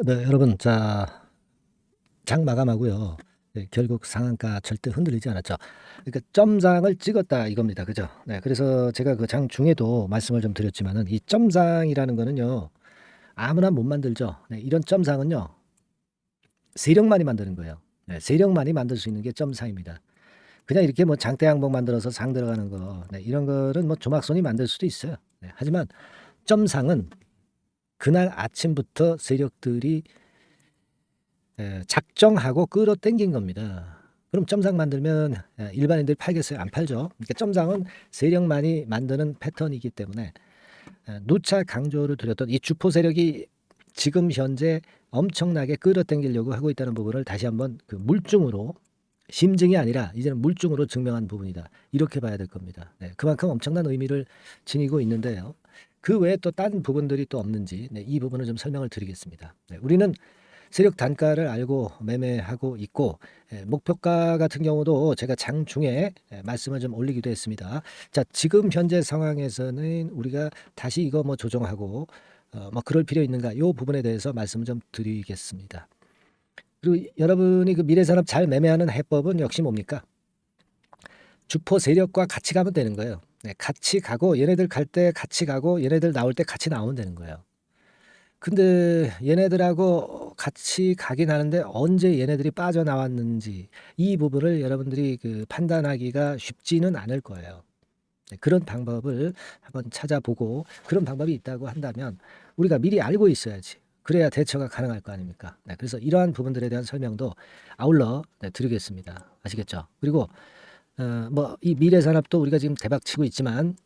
네, 여러분, 장 마감하고요. 네, 결국 상한가 절대 흔들리지 않았죠. 그러니까 점상을 찍었다 이겁니다. 그죠? 네, 그래서 제가 그 장 중에도 말씀을 좀 드렸지만은 이 점상이라는 거는요, 아무나 못 만들죠. 네, 이런 점상은요, 세력만이 만드는 거예요. 네, 세력만이 만들 수 있는 게 점상입니다. 그냥 이렇게 뭐 장대 항목 만들어서 상 들어가는 거, 네, 이런 거는 뭐 조막손이 만들 수도 있어요. 네, 하지만 점상은 그날 아침부터 세력들이 작정하고 끌어당긴 겁니다. 그럼 점상 만들면 일반인들이 팔겠어요? 안 팔죠. 그러니까 점상은 세력만이 만드는 패턴이기 때문에 누차 강조를 드렸던 이 주포 세력이 지금 현재 엄청나게 끌어당기려고 하고 있다는 부분을 다시 한번 그 물증으로, 심증이 아니라 이제는 물증으로 증명한 부분이다. 이렇게 봐야 될 겁니다. 네, 그만큼 엄청난 의미를 지니고 있는데요. 그 외에 또 다른 부분들이 또 없는지, 네, 이 부분을 좀 설명을 드리겠습니다. 네, 우리는 세력 단가를 알고 매매하고 있고, 목표가 같은 경우도 제가 장중에 말씀을 좀 올리기도 했습니다. 자, 지금 현재 상황에서는 우리가 다시 이거 뭐 조정하고 뭐 그럴 필요 있는가, 이 부분에 대해서 말씀을 좀 드리겠습니다. 그리고 여러분이 그 미래산업 잘 매매하는 해법은 역시 뭡니까? 주포 세력과 같이 가면 되는 거예요. 네, 같이 가고 얘네들 갈 때 같이 가고 얘네들 나올 때 같이 나오면 되는 거예요. 근데 얘네들하고 같이 가긴 하는데 언제 얘네들이 빠져나왔는지 이 부분을 여러분들이 그 판단하기가 쉽지는 않을 거예요. 네, 그런 방법을 한번 찾아보고, 그런 방법이 있다고 한다면 우리가 미리 알고 있어야지. 그래야 대처가 가능할 거 아닙니까? 네, 그래서 이러한 부분들에 대한 설명도 아울러 드리겠습니다. 아시겠죠? 그리고 뭐 이 미래산업도 우리가 지금 대박 치고 있지만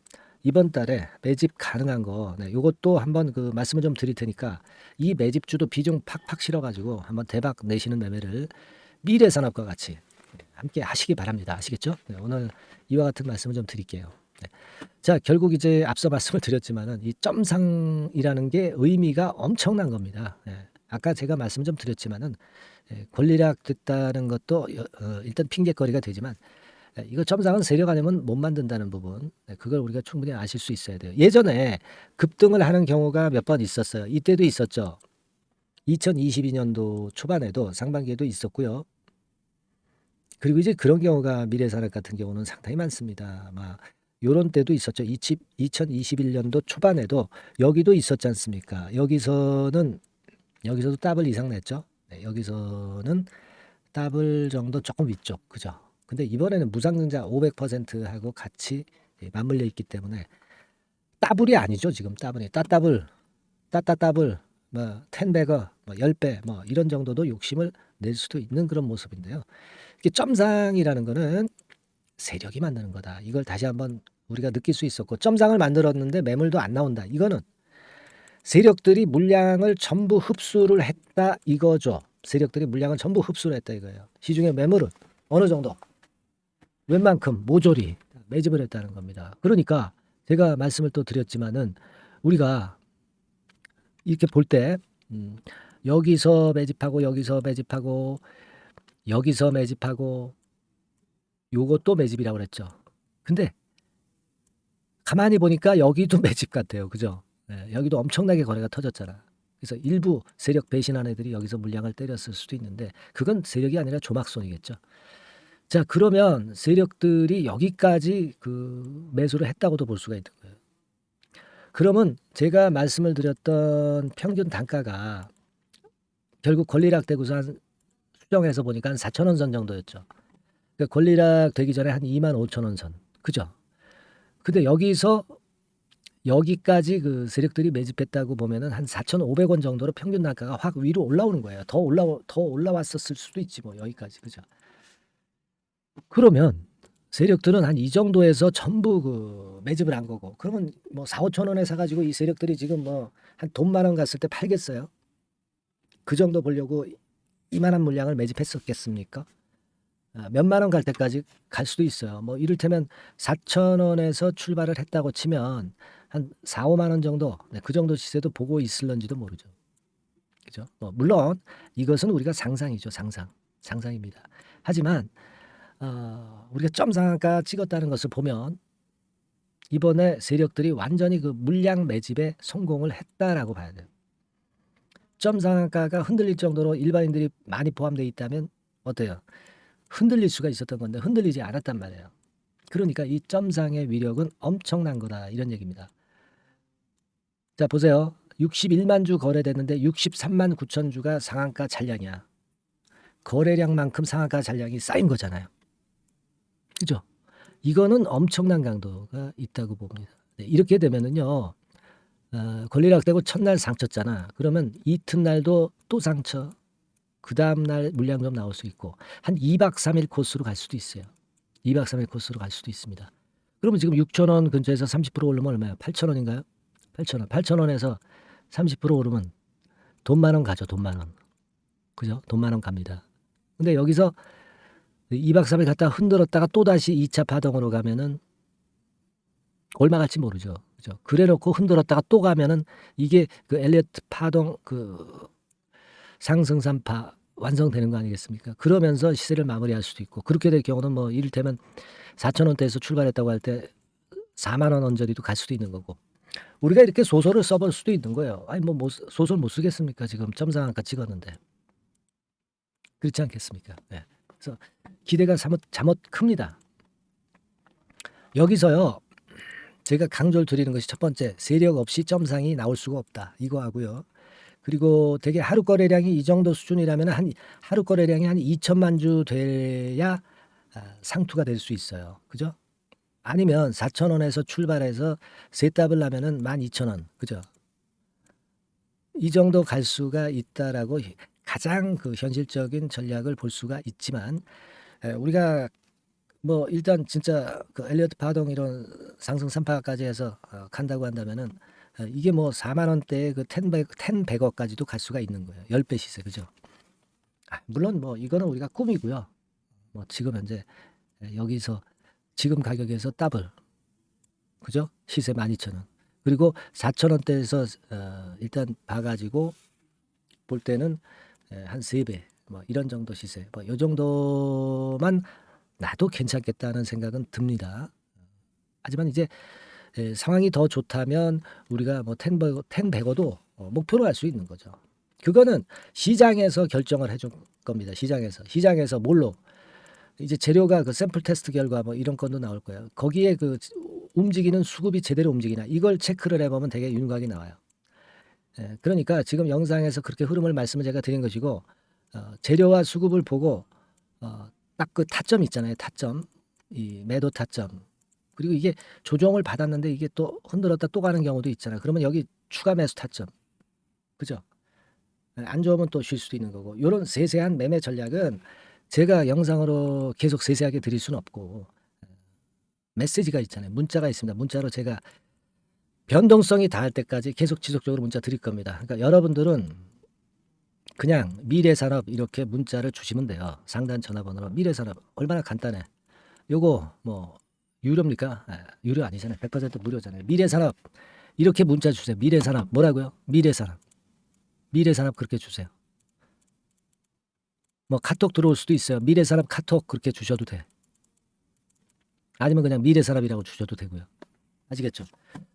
이번 달에 매집 가능한 거, 네, 요것도 한번 그 말씀을 좀 드릴 테니까 이 매집주도 비중 팍팍 실어가지고 한번 대박 내시는 매매를 미래산업과 같이 함께 하시기 바랍니다. 아시겠죠? 네, 오늘 이와 같은 말씀을 좀 드릴게요. 네. 자, 결국 이제 앞서 말씀을 드렸지만은 이 점상이라는 게 의미가 엄청난 겁니다. 네. 아까 제가 말씀 좀 드렸지만은 권리락 됐다는 것도 일단 핑계거리가 되지만, 이거 점상은 세력 아니면 못 만든다는 부분, 그걸 우리가 충분히 아실 수 있어야 돼요. 예전에 급등을 하는 경우가 몇 번 있었어요. 이때도 있었죠. 2022년도 초반에도 상반기에도 있었고요. 그리고 이제 그런 경우가 미래산업 같은 경우는 상당히 많습니다. 아마 요런 때도 있었죠. 2021년도 초반에도 여기도 있었지 않습니까? 여기서도 더블 이상 냈죠. 네, 여기서는 더블 정도 조금 위쪽, 그죠? 근데 이번에는 무상증자 500%하고 같이 맞물려 있기 때문에 더블이 아니죠. 지금 더블이 따더블, 따따더블, 뭐 10배거, 뭐 10배, 뭐 이런 정도도 욕심을 낼 수도 있는 그런 모습인데요. 이게 점상이라는 거는 세력이 만드는 거다. 이걸 다시 한번 우리가 느낄 수 있었고, 점상을 만들었는데 매물도 안 나온다. 이거는 세력들이 물량을 전부 흡수를 했다 이거죠. 세력들이 물량을 전부 흡수를 했다 이거예요. 시중에 매물은 어느 정도, 웬만큼 모조리 매집을 했다는 겁니다. 그러니까 제가 말씀을 또 드렸지만은 우리가 이렇게 볼 때 여기서 매집하고 여기서 매집하고 여기서 매집하고 요것도 매집이라고 그랬죠. 근데 가만히 보니까 여기도 매집 같아요. 그죠? 예, 여기도 엄청나게 거래가 터졌잖아. 그래서 일부 세력 배신한 애들이 여기서 물량을 때렸을 수도 있는데 그건 세력이 아니라 조막손이겠죠. 자, 그러면 세력들이 여기까지 그 매수를 했다고도 볼 수가 있는 거예요. 그러면 제가 말씀을 드렸던 평균 단가가 결국 권리락 되고서 한 수정해서 보니까 한 4천 원 선 정도였죠. 그러니까 권리락 되기 전에 한 2만 5천 원 선. 그죠? 근데 여기서 여기까지 그 세력들이 매집했다고 보면은 한 4,500원 정도로 평균 단가가 확 위로 올라오는 거예요. 더 올라왔었을 수도 있지 뭐 여기까지. 그죠? 그러면 세력들은 한 이 정도에서 전부 그 매집을 한 거고, 그러면 뭐 4, 5천 원에 사가지고 이 세력들이 지금 뭐 한 돈 만 원 갔을 때 팔겠어요? 그 정도 보려고 이만한 물량을 매집했었겠습니까? 몇만 원 갈 때까지 갈 수도 있어요. 뭐 이를테면 4천 원에서 출발을 했다고 치면 한 4, 5만 원 정도, 네, 그 정도 시세도 보고 있을런지도 모르죠. 그죠? 뭐 물론 이것은 우리가 상상이죠. 상상입니다. 하지만 우리가 점상가 찍었다는 것을 보면 이번에 세력들이 완전히 그 물량 매집에 성공을 했다라고 봐야 돼요. 고점 상한가가 흔들릴 정도로 일반인들이 많이 포함되어 있다면 어때요? 흔들릴 수가 있었던 건데 흔들리지 않았단 말이에요. 그러니까 이 점상의 위력은 엄청난 거다 이런 얘기입니다. 자 보세요. 61만 주 거래됐는데 63만 9천 주가 상한가 잔량이야. 거래량만큼 상한가 잔량이 쌓인 거잖아요. 그죠? 이거는 엄청난 강도가 있다고 봅니다. 네, 이렇게 되면은요. 권리락되고 첫날 상쳤잖아. 그러면 이튿날도 또 상처. 그 다음날 물량 좀 나올 수 있고 한 2박 3일 코스로 갈 수도 있어요. 2박 3일 코스로 갈 수도 있습니다. 그러면 지금 6,000원 근처에서 30% 오르면 얼마예요? 8,000원인가요? 8,000원. 8,000원에서 30% 오르면 돈 10,000원 가죠. 돈 10,000원. 그죠? 돈 10,000원 갑니다. 근데 여기서 2박 3일 갔다가 흔들었다가 또다시 2차 파동으로 가면은 얼마 갈지 모르죠. 그죠? 그래 놓고 흔들었다가 또 가면은 이게 그 엘리어트 파동 그 상승 3파 완성되는 거 아니겠습니까? 그러면서 시세를 마무리할 수도 있고 그렇게 될 경우는 뭐 이를테면 4,000원대에서 출발했다고 할 때 4만 원 언저리도 갈 수도 있는 거고 우리가 이렇게 소설을 써볼 수도 있는 거예요. 아니 뭐 소설 못 쓰겠습니까? 지금 점상한가 찍었는데 그렇지 않겠습니까? 네. 그래서 기대가 잠옷 큽니다. 여기서요. 제가 강조를 드리는 것이 첫 번째 세력 없이 점상이 나올 수가 없다. 이거 하고요. 그리고 되게 하루 거래량이 이 정도 수준이라면 한 하루 거래량이 한 2천만 주 돼야 상투가 될 수 있어요. 그죠? 아니면 4,000원에서 출발해서 세 답을 하면은 12,000원. 그죠? 이 정도 갈 수가 있다라고 가장 그 현실적인 전략을 볼 수가 있지만 우리가 뭐 일단 진짜 그 엘리어트 파동 이런 상승 3파까지 해서 간다고 한다면은 이게 뭐 4만 원대의 그 10백억까지도 갈 수가 있는 거예요. 10배 시세. 그죠? 물론 뭐 이거는 우리가 꿈이고요. 뭐 지금 현재 여기서 지금 가격에서 더블. 그죠? 시세 12,000원. 그리고 4,000원대에서 일단 봐가지고 볼 때는 한 3배 뭐 이런 정도 시세. 뭐 요 정도만 나도 괜찮겠다는 생각은 듭니다. 하지만 이제 상황이 더 좋다면 우리가 뭐 10백어도 목표로 할 수 있는 거죠. 그거는 시장에서 결정을 해준 겁니다. 시장에서 뭘로 이제 재료가 그 샘플 테스트 결과 뭐 이런 건도 나올 거예요. 거기에 그 움직이는 수급이 제대로 움직이나 이걸 체크를 해보면 되게 윤곽이 나와요. 그러니까 지금 영상에서 그렇게 흐름을 말씀을 제가 드린 것이고 재료와 수급을 보고 딱 그 타점 있잖아요. 타점, 이 매도 타점. 그리고 이게 조정을 받았는데 이게 또 흔들었다 또 가는 경우도 있잖아요. 그러면 여기 추가 매수 타점. 그죠? 안 좋으면 또 쉴 수도 있는 거고. 이런 세세한 매매 전략은 제가 영상으로 계속 세세하게 드릴 수는 없고 메시지가 있잖아요. 문자가 있습니다. 문자로 제가 변동성이 닿을 때까지 계속 지속적으로 문자 드릴 겁니다. 그러니까 여러분들은 그냥 미래산업 이렇게 문자를 주시면 돼요. 상단 전화번호로 미래산업 얼마나 간단해. 요거 뭐 유료입니까? 유료 아니잖아요. 100% 무료잖아요. 미래산업 이렇게 문자 주세요. 미래산업 뭐라고요? 미래산업 그렇게 주세요. 뭐 카톡 들어올 수도 있어요. 미래산업 카톡 그렇게 주셔도 돼. 아니면 그냥 미래산업이라고 주셔도 되고요. 아시겠죠?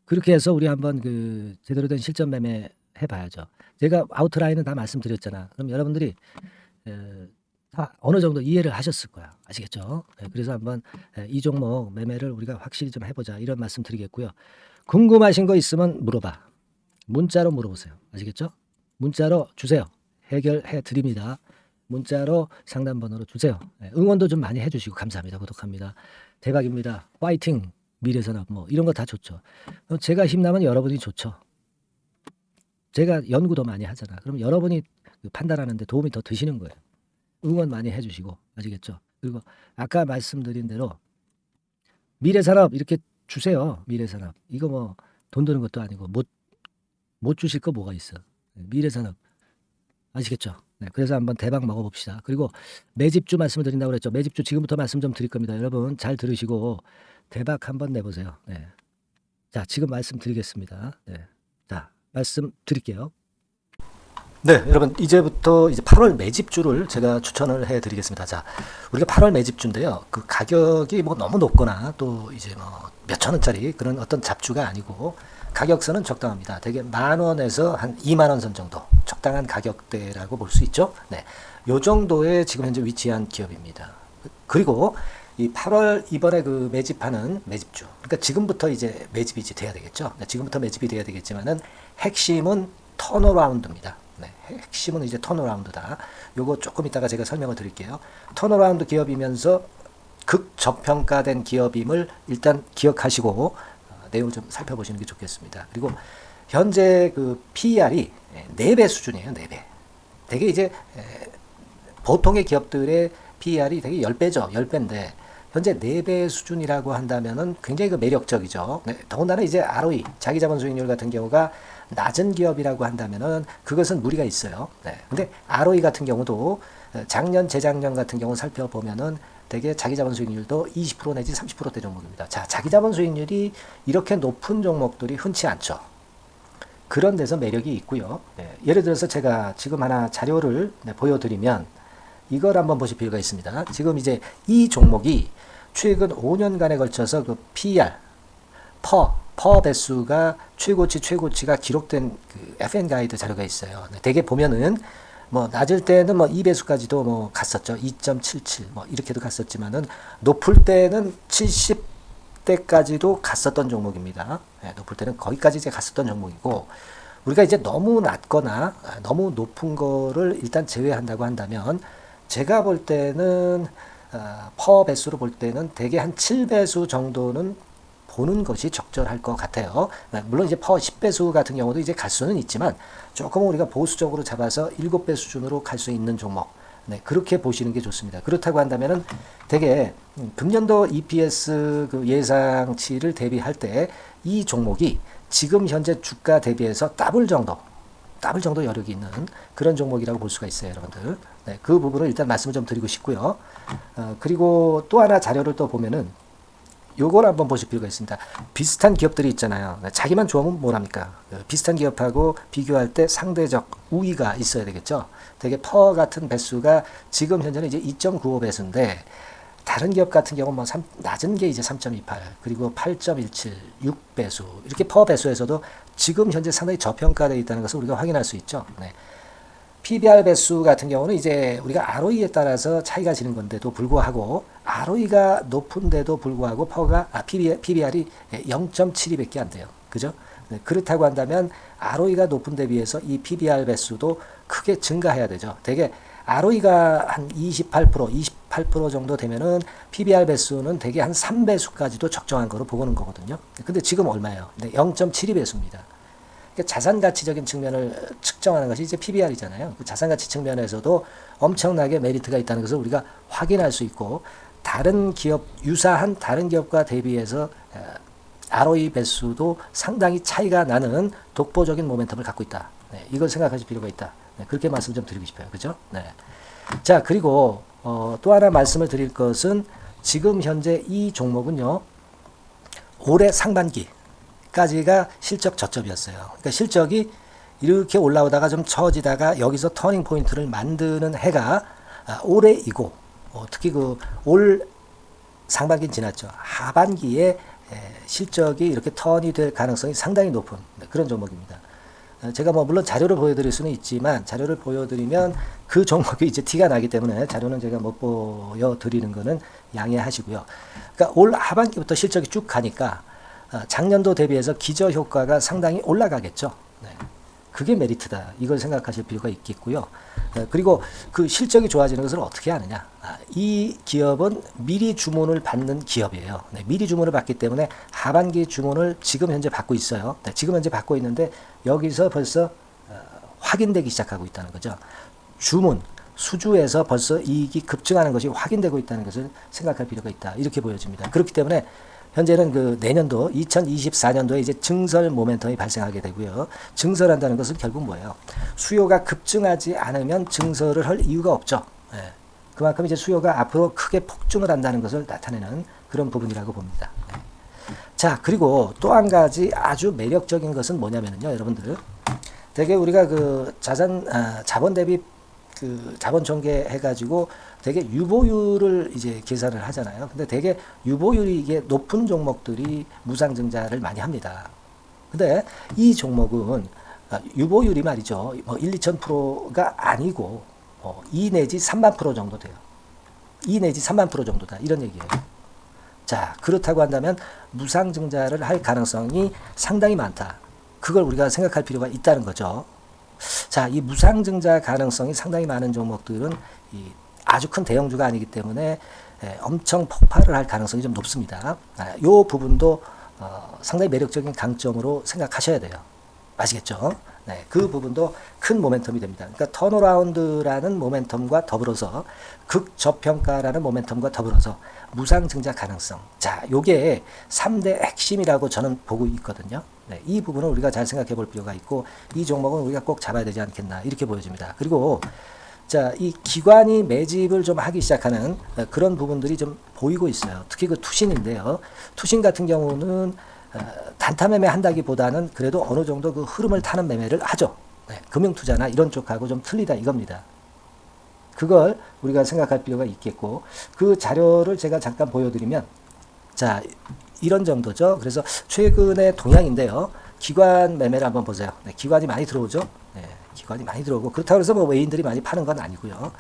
그렇게 해서 우리 한번 그 제대로 된 실전 매매 해봐야죠. 제가 아웃라인은 다 말씀드렸잖아. 그럼 여러분들이 다 어느 정도 이해를 하셨을 거야. 아시겠죠? 그래서 한번 이 종목 매매를 우리가 확실히 좀 해보자. 이런 말씀 드리겠고요. 궁금하신 거 있으면 물어봐. 문자로 물어보세요. 아시겠죠? 문자로 주세요. 해결해 드립니다. 문자로 상담번호로 주세요. 응원도 좀 많이 해주시고 감사합니다. 구독합니다. 대박입니다. 파이팅! 미래산업 뭐 이런 거 다 좋죠. 제가 힘나면 여러분이 좋죠. 제가 연구도 많이 하잖아. 그럼 여러분이 판단하는데 도움이 더 되시는 거예요. 응원 많이 해주시고 아시겠죠? 그리고 아까 말씀드린 대로 미래산업 이렇게 주세요. 미래산업 이거 뭐 돈 드는 것도 아니고 못 주실 거 뭐가 있어. 미래산업 아시겠죠? 네, 그래서 한번 대박 먹어봅시다. 그리고 매집주 말씀을 드린다고 그랬죠. 매집주 지금부터 말씀 좀 드릴 겁니다. 여러분 잘 들으시고 대박 한번 내보세요. 네. 자 지금 말씀드리겠습니다. 네. 자 말씀 드릴게요. 네, 여러분 이제부터 이제 8월 매집주를 제가 추천을 해드리겠습니다. 자, 우리가 8월 매집주인데요. 그 가격이 뭐 너무 높거나 또 이제 뭐 몇천 원짜리 그런 어떤 잡주가 아니고 가격선은 적당합니다. 되게 10,000원에서 한 20,000원 선 정도 적당. 적당한 가격대라고 볼 수 있죠. 네, 요 정도에 지금 현재 위치한 기업입니다. 그리고 이 8월 이번에 그 매집하는 매집주, 그러니까 지금부터 이제 매집이 이제 돼야 되겠죠. 네, 지금부터 매집이 돼야 되겠지만은 핵심은 턴어라운드입니다. 네, 핵심은 이제 턴어라운드다. 요거 조금 이따가 제가 설명을 드릴게요. 턴어라운드 기업이면서 극저평가된 기업임을 일단 기억하시고 내용을 좀 살펴보시는 게 좋겠습니다. 그리고 현재 그 PER이 4배 수준이에요. 4배. 되게 이제 보통의 기업들의 PER이 되게 10배죠. 10배인데 현재 4배 수준이라고 한다면은 굉장히 그 매력적이죠. 네, 더군다나 이제 ROE, 자기자본 수익률 같은 경우가 낮은 기업이라고 한다면은 그것은 무리가 있어요. 네. 근데 ROE 같은 경우도 작년, 재작년 같은 경우 살펴보면은 되게 자기자본 수익률도 20% 내지 30%대 종목입니다. 자, 자기자본 수익률이 이렇게 높은 종목들이 흔치 않죠. 그런 데서 매력이 있고요. 네, 예를 들어서 제가 지금 하나 자료를 보여드리면 이걸 한번 보실 필요가 있습니다. 지금 이제 이 종목이 최근 5년간에 걸쳐서 그 PER, 퍼 배수가 최고치가 기록된 그 FN 가이드 자료가 있어요. 네, 대개 보면은 뭐 낮을 때는 뭐 2배수까지도 뭐 갔었죠. 2.77 뭐 이렇게도 갔었지만은 높을 때는 70대까지도 갔었던 종목입니다. 네, 높을 때는 거기까지 이제 갔었던 종목이고 우리가 이제 너무 낮거나 너무 높은 거를 일단 제외한다고 한다면 제가 볼 때는 퍼 배수로 볼 때는 대개 한 7배수 정도는 보는 것이 적절할 것 같아요. 물론 이제 퍼 10배수 같은 경우도 이제 갈 수는 있지만 조금 우리가 보수적으로 잡아서 7배 수준으로 갈 수 있는 종목. 네, 그렇게 보시는 게 좋습니다. 그렇다고 한다면은 되게 금년도 EPS 그 예상치를 대비할 때 이 종목이 지금 현재 주가 대비해서 더블 정도 여력이 있는 그런 종목이라고 볼 수가 있어요, 여러분들. 네, 그 부분을 일단 말씀을 좀 드리고 싶고요. 그리고 또 하나 자료를 또 보면은 요걸 한번 보실 필요가 있습니다. 비슷한 기업들이 있잖아요. 자기만 좋으면 뭐랍니까? 비슷한 기업하고 비교할 때 상대적 우위가 있어야 되겠죠. 되게 퍼 같은 배수가 지금 현재는 이제 2.95배수인데 다른 기업 같은 경우는 뭐 낮은 게 이제 3.28 그리고 8.17 6배수 이렇게 퍼 배수에서도 지금 현재 상당히 저평가되어 있다는 것을 우리가 확인할 수 있죠. 네. PBR 배수 같은 경우는 이제 우리가 ROE에 따라서 차이가 지는 건데도 불구하고 ROE가 높은데도 불구하고 PBR이 0.72밖에 안 돼요. 그죠? 네, 그렇다고 한다면 ROE가 높은 데 비해서 이 PBR 배수도 크게 증가해야 되죠. 되게 ROE가 한 28% 정도 되면은 PBR 배수는 되게 한 3배수까지도 적정한 거로 보고는 거거든요. 근데 지금 얼마예요? 네, 0.72배수입니다. 자산 가치적인 측면을 측정하는 것이 이제 PBR이잖아요. 그 자산 가치 측면에서도 엄청나게 메리트가 있다는 것을 우리가 확인할 수 있고 다른 기업 유사한 다른 기업과 대비해서 ROE 배수도 상당히 차이가 나는 독보적인 모멘텀을 갖고 있다. 네, 이걸 생각하실 필요가 있다. 네, 그렇게 말씀 좀 드리고 싶어요. 그죠? 네. 자, 그리고 또 하나 말씀을 드릴 것은 지금 현재 이 종목은요. 올해 상반기 까지가 실적 저점이었어요. 그러니까 실적이 이렇게 올라오다가 좀 처지다가 여기서 터닝 포인트를 만드는 해가 올해이고 특히 그 올 상반기는 지났죠. 하반기에 실적이 이렇게 턴이 될 가능성이 상당히 높은 그런 종목입니다. 제가 뭐 물론 자료를 보여드릴 수는 있지만 자료를 보여드리면 그 종목이 이제 티가 나기 때문에 자료는 제가 못 보여드리는 거는 양해하시고요. 그러니까 올 하반기부터 실적이 쭉 가니까 작년도 대비해서 기저효과가 상당히 올라가겠죠. 네. 그게 메리트다. 이걸 생각하실 필요가 있겠고요. 그리고 그 실적이 좋아지는 것을 어떻게 하느냐. 이 기업은 미리 주문을 받는 기업이에요. 네. 미리 주문을 받기 때문에 하반기 주문을 지금 현재 받고 있어요. 네. 지금 현재 받고 있는데 여기서 벌써 확인되기 시작하고 있다는 거죠. 주문, 수주에서 벌써 이익이 급증하는 것이 확인되고 있다는 것을 생각할 필요가 있다. 이렇게 보여집니다. 그렇기 때문에 현재는 그 내년도 2024년도에 이제 증설 모멘텀이 발생하게 되고요. 증설한다는 것은 결국 뭐예요? 수요가 급증하지 않으면 증설을 할 이유가 없죠. 예. 그만큼 이제 수요가 앞으로 크게 폭증을 한다는 것을 나타내는 그런 부분이라고 봅니다. 예. 자, 그리고 또 한 가지 아주 매력적인 것은 뭐냐면요, 여러분들. 되게 우리가 그 자본 대비 그 자본 전개 해가지고 되게 유보율을 이제 계산을 하잖아요. 근데 되게 유보율이 이게 높은 종목들이 무상증자를 많이 합니다. 근데 이 종목은 유보율이 말이죠. 뭐 1, 2,000%가 아니고 2 내지 3만 프로 정도 돼요. 2 내지 3만 프로 정도다. 이런 얘기예요. 자, 그렇다고 한다면 무상증자를 할 가능성이 상당히 많다. 그걸 우리가 생각할 필요가 있다는 거죠. 자, 이 무상증자 가능성이 상당히 많은 종목들은 아주 큰 대형주가 아니기 때문에 엄청 폭발을 할 가능성이 좀 높습니다. 이 부분도 상당히 매력적인 강점으로 생각하셔야 돼요. 아시겠죠? 네, 그 부분도 큰 모멘텀이 됩니다. 그러니까 턴어라운드라는 모멘텀과 더불어서 극저평가라는 모멘텀과 더불어서 무상증자 가능성. 자, 요게 3대 핵심이라고 저는 보고 있거든요. 네, 이 부분은 우리가 잘 생각해 볼 필요가 있고 이 종목은 우리가 꼭 잡아야 되지 않겠나 이렇게 보여집니다. 그리고 자, 이 기관이 매집을 좀 하기 시작하는 그런 부분들이 좀 보이고 있어요. 특히 그 투신인데요. 투신 같은 경우는 단타 매매 한다기보다는 그래도 어느 정도 그 흐름을 타는 매매를 하죠. 네, 금융투자나 이런 쪽하고 좀 틀리다 이겁니다. 그걸 우리가 생각할 필요가 있겠고 그 자료를 제가 잠깐 보여드리면 자, 이런 정도죠. 그래서 최근의 동향인데요. 기관 매매를 한번 보세요. 네, 기관이 많이 들어오죠. 네, 기관이 많이 들어오고 그렇다고 해서 뭐 외인들이 많이 파는 건 아니고요.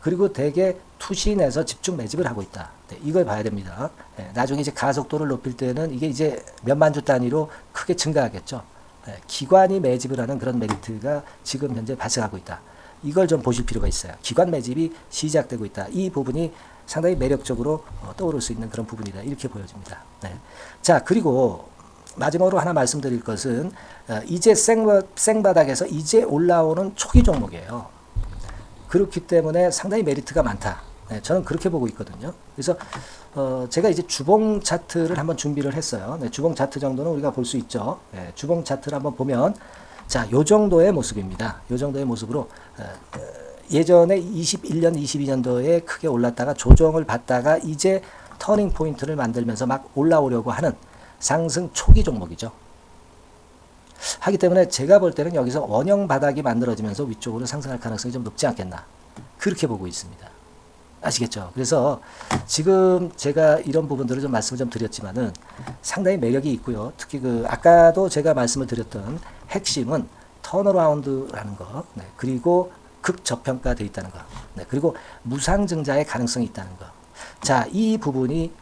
그리고 대개 투신에서 집중 매집을 하고 있다. 네, 이걸 봐야 됩니다. 네, 나중에 이제 가속도를 높일 때는 이게 이제 몇만 주 단위로 크게 증가하겠죠. 네, 기관이 매집을 하는 그런 메리트가 지금 현재 발생하고 있다. 이걸 좀 보실 필요가 있어요. 기관 매집이 시작되고 있다. 이 부분이 상당히 매력적으로 떠오를 수 있는 그런 부분이다. 이렇게 보여집니다. 네. 자, 그리고 마지막으로 하나 말씀드릴 것은 이제 생바닥에서 이제 올라오는 초기 종목이에요. 그렇기 때문에 상당히 메리트가 많다. 네, 저는 그렇게 보고 있거든요. 그래서 제가 이제 주봉 차트를 한번 준비를 했어요. 네, 주봉 차트 정도는 우리가 볼 수 있죠. 네, 주봉 차트를 한번 보면 자, 요 정도의 모습입니다. 요 정도의 모습으로 예전에 21년, 22년도에 크게 올랐다가 조정을 받다가 이제 터닝 포인트를 만들면서 막 올라오려고 하는 상승 초기 종목이죠. 하기 때문에 제가 볼 때는 여기서 원형 바닥이 만들어지면서 위쪽으로 상승할 가능성이 좀 높지 않겠나. 그렇게 보고 있습니다. 아시겠죠? 그래서 지금 제가 이런 부분들을 좀 말씀을 좀 드렸지만은 상당히 매력이 있고요. 특히 그 아까도 제가 말씀을 드렸던 핵심은 턴어라운드라는 거, 네, 그리고 극저평가되어 있다는 거, 네, 그리고 무상증자의 가능성이 있다는 거. 자, 이 부분이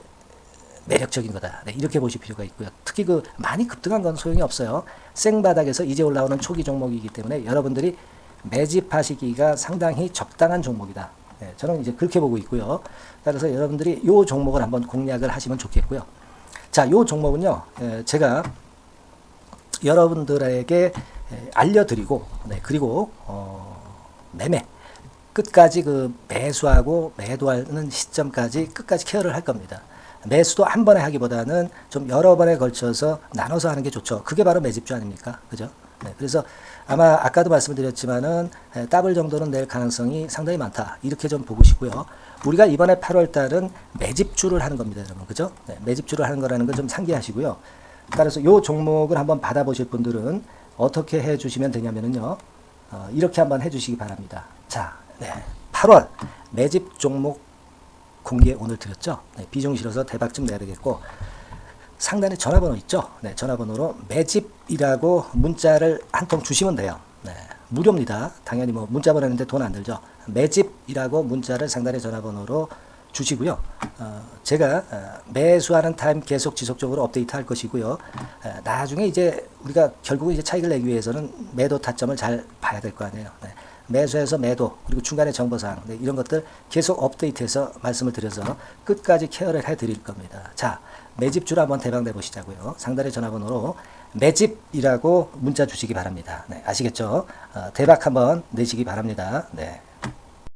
매력적인 거다. 네, 이렇게 보실 필요가 있고요. 특히 그 많이 급등한 건 소용이 없어요. 생바닥에서 이제 올라오는 초기 종목이기 때문에 여러분들이 매집하시기가 상당히 적당한 종목이다. 네, 저는 이제 그렇게 보고 있고요. 따라서 여러분들이 이 종목을 한번 공략을 하시면 좋겠고요. 자, 이 종목은요, 제가 여러분들에게 알려드리고, 네, 그리고 매매 끝까지 그 매수하고 매도하는 시점까지 끝까지 케어를 할 겁니다. 매수도 한 번에 하기보다는 좀 여러 번에 걸쳐서 나눠서 하는 게 좋죠. 그게 바로 매집주 아닙니까? 그죠? 네, 그래서 아마 아까도 말씀드렸지만은 더블 정도는 낼 가능성이 상당히 많다. 이렇게 좀 보시고요. 우리가 이번에 8월 달은 매집주를 하는 겁니다, 여러분. 그죠? 네, 매집주를 하는 거라는 걸 좀 상기하시고요. 따라서 이 종목을 한번 받아보실 분들은 어떻게 해 주시면 되냐면은요. 이렇게 한번 해 주시기 바랍니다. 자, 네, 8월 매집 종목 공개 오늘 드렸죠. 네, 비중 실어서 대박 좀 내야 되겠고 상단에 전화번호 있죠. 네, 전화번호로 매집이라고 문자를 한 통 주시면 돼요. 네, 무료입니다. 당연히 뭐 문자 보내는데 돈 안 들죠. 매집이라고 문자를 상단에 전화번호로 주시고요. 제가 매수하는 타임 계속 지속적으로 업데이트 할 것이고요. 나중에 이제 우리가 결국 이제 차익을 내기 위해서는 매도 타점을 잘 봐야 될 거 아니에요. 네. 매수해서 매도 그리고 중간에 정보사항, 네, 이런 것들 계속 업데이트해서 말씀을 드려서 끝까지 케어를 해드릴 겁니다. 자, 매집주를 한번 대박 내보시자고요. 상단의 전화번호로 매집이라고 문자 주시기 바랍니다. 네, 아시겠죠? 대박 한번 내시기 바랍니다. 네.